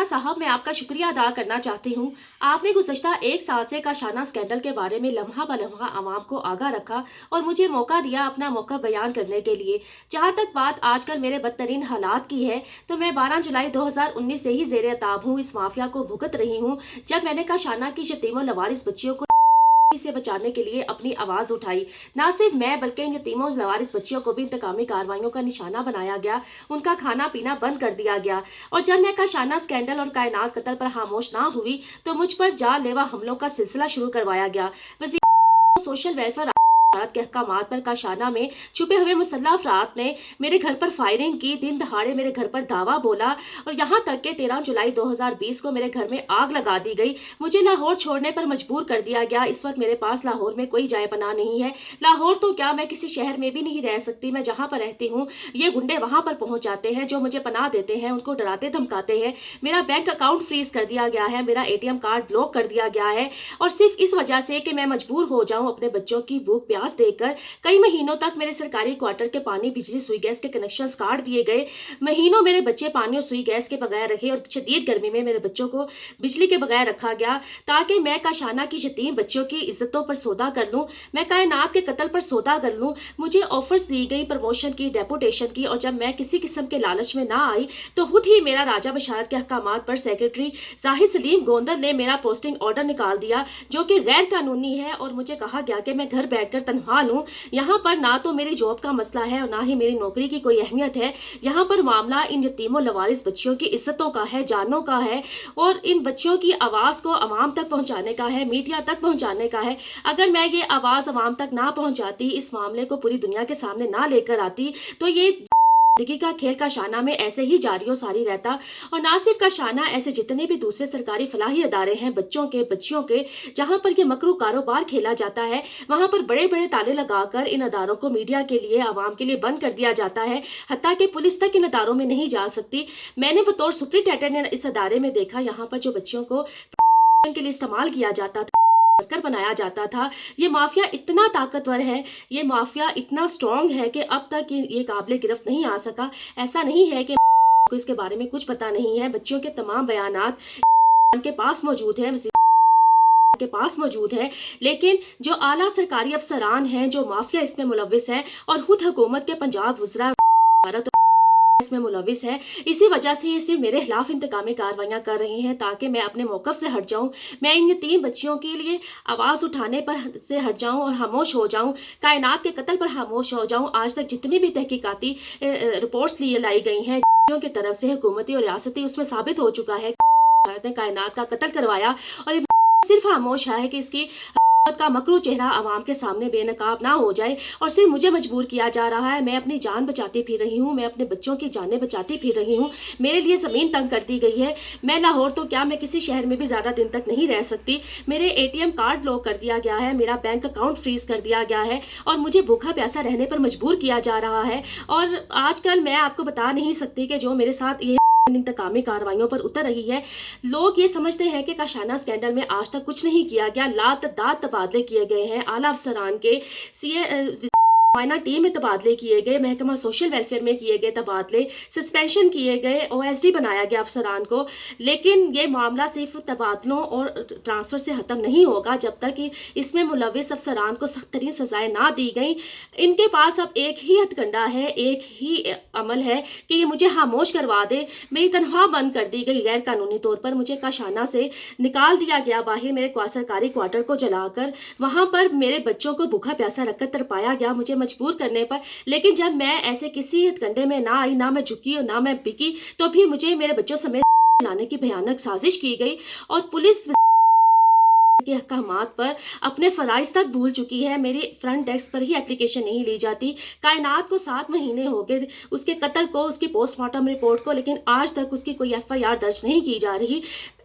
साहब, मैं आपका शुक्रिया अदा करना चाहती हूँ। आपने गुज़श्ता 1 साल से काशाना स्कैंडल के बारे में लम्हा ब लम्हा आवाम को आगाह रखा और मुझे मौका दिया अपना मौक़िफ़ बयान करने के लिए। जहाँ तक बात आजकल मेरे बदतरीन हालात की है, तो मैं 12 जुलाई 2019 से ही ज़ेर-ए-ताब हूँ, इस माफ़िया को भुगत रही हूँ, जब मैंने काशाना की यतीम और लवारिस बच्चियों को से बचाने के लिए अपनी आवाज़ उठाई। ना सिर्फ मैं, बल्कि इन यतीमों और लवारिस बच्चियों को भी इंतकामी कार्रवाइयों का निशाना बनाया गया, उनका खाना पीना बंद कर दिया गया। और जब मैं काशाना स्कैंडल और कायनात कत्ल पर खामोश ना हुई, तो मुझ पर जानलेवा हमलों का सिलसिला शुरू करवाया गया। वज़ीर सोशल वेलफेयर भारत के अहकामात पर काशाना में छुपे हुए मुसल्लह अफराद ने मेरे घर पर फायरिंग की, दिन दहाड़े मेरे घर पर धावा बोला और यहाँ तक कि 13 जुलाई 2020 को मेरे घर में आग लगा दी गई। मुझे लाहौर छोड़ने पर मजबूर कर दिया गया। इस वक्त मेरे पास लाहौर में कोई जाए पनाह नहीं है। लाहौर तो क्या, मैं किसी शहर में भी नहीं रह सकती। मैं जहाँ पर रहती हूँ, ये गुंडे वहाँ पर पहुँच जाते हैं। जो मुझे पनाह देते हैं उनको डराते धमकाते हैं। मेरा बैंक अकाउंट फ्रीज कर दिया गया है, मेरा ATM कार्ड ब्लॉक कर दिया गया है, और सिर्फ इस वजह से कि मैं मजबूर हो जाऊँ अपने बच्चों की भूख प्यास देखकर। कई महीनों तक मेरे सरकारी क्वार्टर के पानी, बिजली, सुई गैस के कनेक्शंस काट दिए गए। महीनों मेरे बच्चे पानी और सुई गैस के बगैर रहे और शदीद गर्मी में मेरे बच्चों को बिजली के बगैर रखा गया, ताकि मैं काशाना की यतीम बच्चों की इज्जतों पर सौदा कर लूं, मैं कायनात के कत्ल पर सौदा कर लूं। मुझे ऑफर्स दी गई प्रमोशन की, डेपुटेशन की, और जब मैं किसी किस्म के लालच में ना आई तो खुद ही मेरा राजा बशारत के अहकामात पर सेक्रेटरी जाहिद सलीम गोंदल ने मेरा पोस्टिंग ऑर्डर निकाल दिया, जो कि गैर कानूनी है। और मुझे कहा गया कि मैं घर बैठकर तनख्वाह लूं। यहाँ पर ना तो मेरी जॉब का मसला है और ना ही मेरी नौकरी की कोई अहमियत है। यहाँ पर मामला इन यतीमों लवारिस बच्चियों की इज्जतों का है, जानों का है, और इन बच्चियों की आवाज़ को अवाम तक पहुँचाने का है, मीडिया तक पहुँचाने का है। अगर मैं ये आवाज़ अवाम तक ना पहुँचाती, इस मामले को पूरी दुनिया के सामने ना लेकर आती, तो ये जिंदगी का खेल काशाना में ऐसे ही जारी सारी रहता। और ना सिर्फ काशाना, ऐसे जितने भी दूसरे सरकारी फलाही अदारे हैं बच्चों के, बच्चियों के, जहां पर ये मकरू कारोबार खेला जाता है, वहां पर बड़े बड़े ताले लगाकर इन अदारों को मीडिया के लिए, आवाम के लिए बंद कर दिया जाता है। हत्ता कि पुलिस तक इन अदारों में नहीं जा सकती। मैंने बतौर सुप्रिंटेंडेंट इस अदारे में देखा, यहाँ पर जो बच्चियों को के लिए इस्तेमाल किया जाता था, कर बनाया जाता था। ये माफिया इतना ताकतवर है, ये माफिया इतना स्ट्रांग है कि अब तक ये काबिल गिरफ्त नहीं आ सका। ऐसा नहीं है कि को इसके बारे में कुछ पता नहीं है। बच्चियों के तमाम बयानात के पास मौजूद हैं, के पास मौजूद है, लेकिन जो आला सरकारी अफसरान हैं, जो माफिया इसमें मुलविस है, और खुद हुकूमत के पंजाब वज़रा इसमें मुलविस है, इसी वजह से ये सिर्फ मेरे खिलाफ इंतकामी कार्रवाइयाँ कर रही हैं, ताकि मैं अपने मौक़िफ़ से हट जाऊँ। मैं इन 3 बच्चियों के लिए आवाज़ उठाने पर से हट जाऊँ और खामोश हो जाऊँ, कायनात के कत्ल पर खामोश हो जाऊँ। आज तक जितनी भी तहकीकाती रिपोर्ट्स लाई गई हैं की तरफ से, हुकूमती और रियासती, उसमें साबित हो चुका है कि कायनात का कत्ल करवाया, और ये सिर्फ खामोश है कि इसकी का मकरू चेहरा आवाम के सामने बेनकाब ना हो जाए, और सिर्फ मुझे मजबूर किया जा रहा है। मैं अपनी जान बचाती फिर रही हूँ, मैं अपने बच्चों की जानें बचाती फिर रही हूँ। मेरे लिए ज़मीन तंग कर दी गई है। मैं लाहौर तो क्या, मैं किसी शहर में भी ज़्यादा दिन तक नहीं रह सकती। मेरे ATM कार्ड ब्लॉक कर दिया गया है, मेरा बैंक अकाउंट फ्रीज कर दिया गया है, और मुझे भूखा प्यासा रहने पर मजबूर किया जा रहा है। और आजकल मैं आपको बता नहीं सकती कि जो मेरे साथ ये इंतकामी कार्रवाइयों पर उतर रही है। लोग ये समझते हैं कि काशाना स्कैंडल में आज तक कुछ नहीं किया गया। लात दात तबादले किए गए हैं, आला अफसरान के, मायना टीम में तबादले किए गए, महकमा सोशल वेलफेयर में किए गए तबादले, सस्पेंशन किए गए, OSD बनाया गया अफसरान को। लेकिन ये मामला सिर्फ तबादलों और ट्रांसफ़र से ख़त्म नहीं होगा जब तक कि इसमें मुलविस अफसरान को सख्त तरीन सजाएं ना दी गई। इनके पास अब एक ही हथकंडा है, एक ही अमल है कि ये मुझे खामोश करवा दे। मेरी तनख्वाह बंद कर दी गई गैर कानूनी तौर पर, मुझे काशाना से निकाल दिया गया बाहर, मेरे सरकारी क्वार्टर को जलाकर वहाँ पर मेरे बच्चों को भूखा प्यासा रखकर तरपाया गया, मुझे मजबूर करने पर। लेकिन जब मैं ऐसे किसी हथकंडे में ना आई, ना मैं झुकी और ना मैं बिकी, तो भी मुझे मेरे बच्चों समेत लाने की भयानक साजिश की गई, और पुलिस के अहकामात पर अपने फ़राइज़ तक भूल चुकी है। मेरी फ्रंट डेस्क पर ही एप्लीकेशन नहीं ली जाती। कायनात को 7 महीने हो गए उसके कत्ल को, उसकी पोस्टमार्टम रिपोर्ट को, लेकिन आज तक उसकी कोई FIR दर्ज नहीं की जा रही।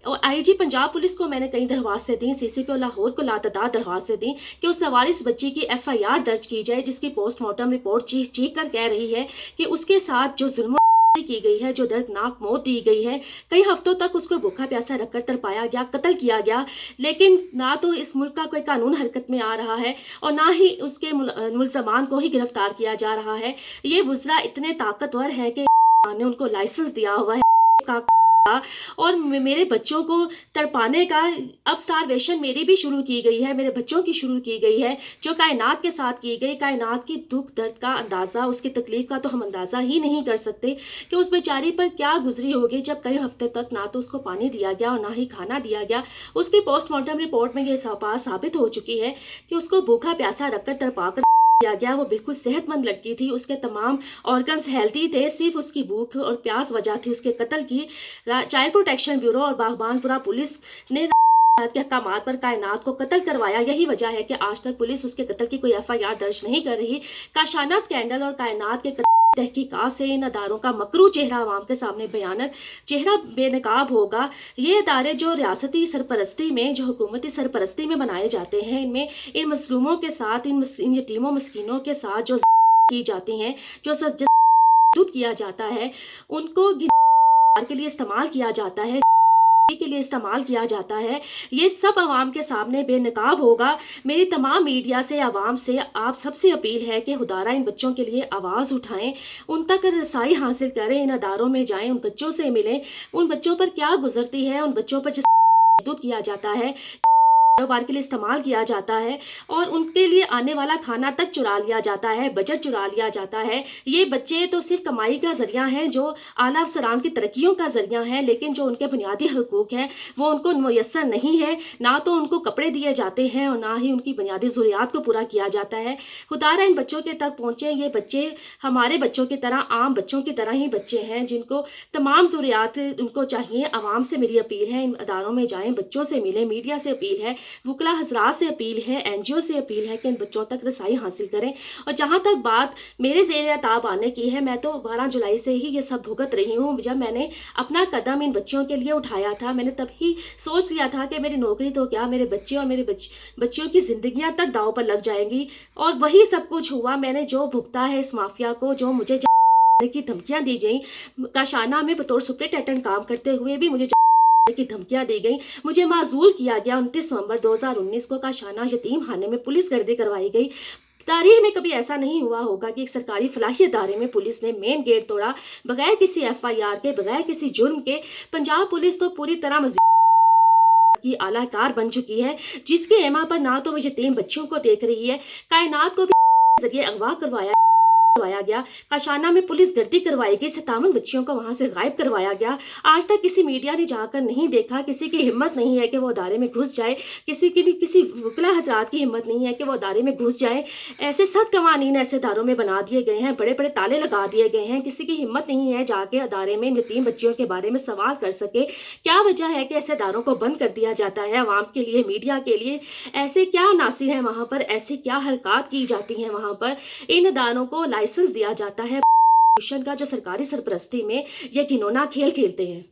और IG पंजाब पुलिस को मैंने कई दरख्वास्तें दी, CCP और लाहौर को लातदाद दरख्वास्तें दी कि उस लवारिस बच्ची की FIR दर्ज की जाए, जिसकी पोस्टमार्टम रिपोर्ट चीख कर कह रही है कि उसके साथ जो जुल्म की गई है, जो दर्दनाक मौत दी गई है, कई हफ्तों तक उसको भूखा प्यासा रखकर तरपाया गया, कत्ल किया गया। लेकिन ना तो इस मुल्क का कोई कानून हरकत में आ रहा है, और ना ही उसके मुलजमान को ही गिरफ्तार किया जा रहा है। ये वज़रा इतने ताकतवर हैं कि ने उनको लाइसेंस दिया हुआ है और मेरे बच्चों को तड़पाने का अब स्टारवेशन मेरी भी शुरू की गई है, मेरे बच्चों की शुरू की गई है, जो कायनात के साथ की गई। कायनात की दुख दर्द का अंदाज़ा, उसकी तकलीफ़ का तो हम अंदाज़ा ही नहीं कर सकते कि उस बेचारी पर क्या गुजरी होगी, जब कई हफ्ते तक ना तो उसको पानी दिया गया और ना ही खाना दिया गया। उसकी पोस्टमार्टम रिपोर्ट में ये बात साबित हो चुकी है कि उसको भूखा प्यासा रखकर तड़पा कर किया गया। वो बिल्कुल सेहतमंद लड़की थी, उसके तमाम ऑर्गन्स हेल्थी थे, सिर्फ उसकी भूख और प्यास वजह थी उसके कत्ल की। चाइल्ड प्रोटेक्शन ब्यूरो और बागबानपुरा पुलिस ने के अहकामात पर कायनात को कत्ल करवाया। यही वजह है कि आज तक पुलिस उसके कत्ल की कोई एफआईआर दर्ज नहीं कर रही। काशाना स्कैंडल और कायनात के तहकीकात से इन अदारों का मकरू चेहरा आवाम के सामने भयानक चेहरा बेनकाब होगा। ये अदारे जो रियासती सरपरस्ती में, जो हुकूमती सरपरस्ती में बनाए जाते हैं, इनमें इन मसलूमों के साथ, इन यतीमों मस्कीनों के साथ जो की जाती हैं, जो सजद किया जाता है, उनको के लिए इस्तेमाल किया जाता है, के लिए इस्तेमाल किया जाता है। ये सब आवाम के सामने बेनकाब होगा। मेरी तमाम मीडिया से, आवाम से, आप सबसे अपील है कि खुदारा इन बच्चों के लिए आवाज़ उठाएं, उन तक रसाई हासिल करें, इन अदारों में जाएं, उन बच्चों से मिलें, उन बच्चों पर क्या गुजरती है, उन बच्चों पर जिस किया जाता है, कारोबार के लिए इस्तेमाल किया जाता है और उनके लिए आने वाला खाना तक चुरा लिया जाता है, बजट चुरा लिया जाता है। ये बच्चे तो सिर्फ कमाई का ज़रिया हैं, जो आला अफसरान की तरक्कियों का ज़रिया हैं, लेकिन जो उनके बुनियादी हकूक़ हैं वो उनको मुयस्सर नहीं है। ना तो उनको कपड़े दिए जाते हैं और ना ही उनकी बुनियादी ज़रूरियात को पूरा किया जाता है। खुदारा इन बच्चों के तक पहुँचे। ये बच्चे हमारे बच्चों की तरह, आम बच्चों की तरह ही बच्चे हैं, जिनको तमाम ज़रूरियात उनको चाहिए। आवाम से मेरी अपील है, इन अदारों में जाएँ, बच्चों से मिलें। मीडिया से अपील है, वकला हजरात से अपील है, एनजीओ से अपील है कि इन बच्चों तक रसाई हासिल करें। और जहाँ तक बात मेरे ज़ेरे ताब आने की है, मैं तो 12 जुलाई से ही ये सब भुगत रही हूँ। जब मैंने अपना कदम इन बच्चों के लिए उठाया था, मैंने तब ही सोच लिया था कि मेरी नौकरी तो क्या, मेरे बच्चे और मेरे बच्चियों की ज़िंदगियाँ तक दाव पर लग जाएंगी। और वही सब कुछ हुआ। मैंने जो भुगता है इस माफिया को, जो मुझे की धमकियाँ दी गई, काशाना में बतौर सुपरिटेंडेंट काम करते हुए भी मुझे की धमकियां दी गई, मुझे माजूल किया गया। 29 नवंबर 2019 को काशाना यतीम खाने में पुलिस गर्दी करवाई गई। तारीख में कभी ऐसा नहीं हुआ होगा कि एक सरकारी फलाही अदारे में पुलिस ने मेन गेट तोड़ा, बगैर किसी एफआईआर के, बगैर किसी जुर्म के। पंजाब पुलिस तो पूरी तरह की आलाकार बन चुकी है, जिसके एमा पर ना तो वो यतीम बच्चों को देख रही है, कायनात को भी जरिए अगवा करवाया गया। काशाना में पुलिस गर्दी करवाई गई, 57 बच्चियों को वहां से गायब करवाया गया। आज तक किसी मीडिया ने जाकर नहीं देखा, किसी की हिम्मत नहीं है कि वो अदारे में घुस जाए, किसी वकला हजरात की हिम्मत नहीं है कि वो अदारे में घुस जाए। ऐसे सख्त कवानीन ऐसे अदारों में बना दिए गए हैं, बड़े बड़े ताले लगा दिए गए हैं, किसी की हिम्मत नहीं है जाके अदारे में यतीम बच्चियों के बारे में सवाल कर सके। क्या वजह है कि ऐसे अदारों को बंद कर दिया जाता है आवाम के लिए, मीडिया के लिए? ऐसे क्या नासिर है वहाँ पर, ऐसी क्या हरकत की जाती हैं वहाँ पर? इन अदारों को लाइसेंस दिया जाता है का, जो सरकारी सरपरस्ती में ये घिनौना खेल खेलते हैं।